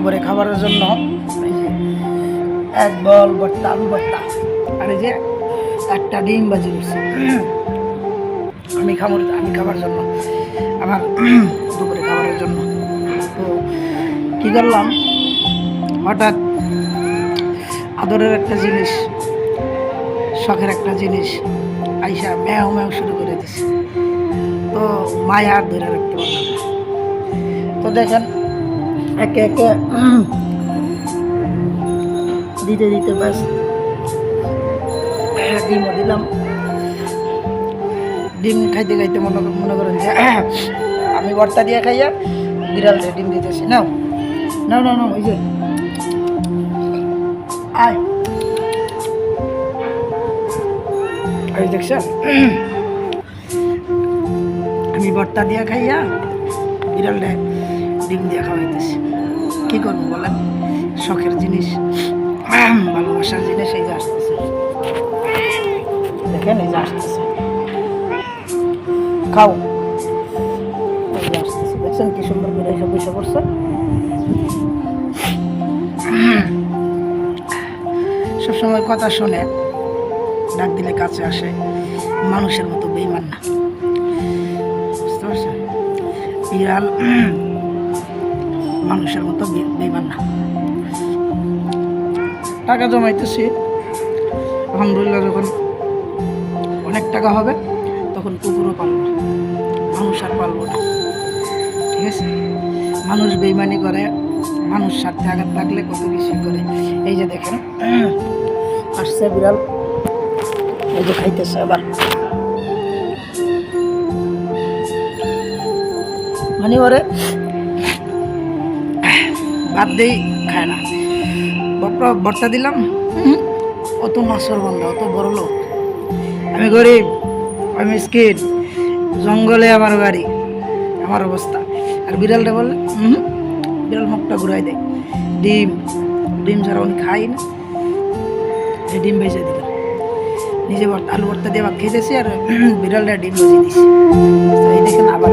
দুপুরে খাবারের জন্য এই যে এক বল ভর্তা, আলু ভর্তা, আর এই যে একটা ডিম ভাজি করছি আমি খাবার জন্য, আমার দুপুরে খাবারের জন্য। তো কী করলাম, হঠাৎ আদরের একটা জিনিস, শখের একটা জিনিস আইসা ম্যাও ম্যাও শুরু করে দিছে। তো মায় আর ধরে রাখতে পারলাম না। তো দেখেন একে একে দিতে দিতে ব্যাস ডিমও দিলাম। ডিম খাইতে খাইতে মনে করেন যে আমি ভর্তা দিয়ে খাইয়া বিড়ালটা ডিম দিতেছি। নাও নাও নাও নাও, ওই যে আয়, ওই দেখছেন আমি ভর্তা দিয়ে খাইয়া বিড়ালটা ডিম দিয়ে খাওয়াইতেছি। কী করবো বলেন, শখের জিনিস, ভালোবাসার জিনিস। এই যে আসতেছে, দেখেন এই যে আসতেছে, খাও। এই যে আসতেছে, দেখছেন কি সুন্দর করে এসে বসে পড়ছে। সবসময় কথা শোনে, ডাক দিলে কাছে আসে, মানুষের মতো বেইমান না, বুঝতে পারছেন? বিড়াল মানুষের মতো বেইমান না। টাকা জমাইতেছি, আলহামদুলিল্লাহ, যখন অনেক টাকা হবে তখন কুকুরও পালবো না, মানুষ আর পালবো না, ঠিক আছে? মানুষ বেইমানি করে, মানুষ স্বার্থে আঘাত লাগলে কত কিছু করে। এই যে দেখেন আসছে বিড়াল, এই যে খাইতেছে আবার, মানে ওরে ভাত দেই খায় না। ভর্তা দিলাম, অত নাসর বন্ধা, অত বড় লোক, আমি গরিব, আমি মিসকিন, জঙ্গলে আমার বাড়ি, আমার অবস্থা। আর বিড়ালটা বললে বিড়াল মুখটা ঘুরাই দেয়। ডিম ডিম ছাড়া উনি খাই না, এই ডিম ভেজে দিলাম, নিজে আলু ভর্তা দিয়ে ভাত খেয়েছি, আর বিড়ালটা ডিম ভেজে দিছি। এই দেখেন আবার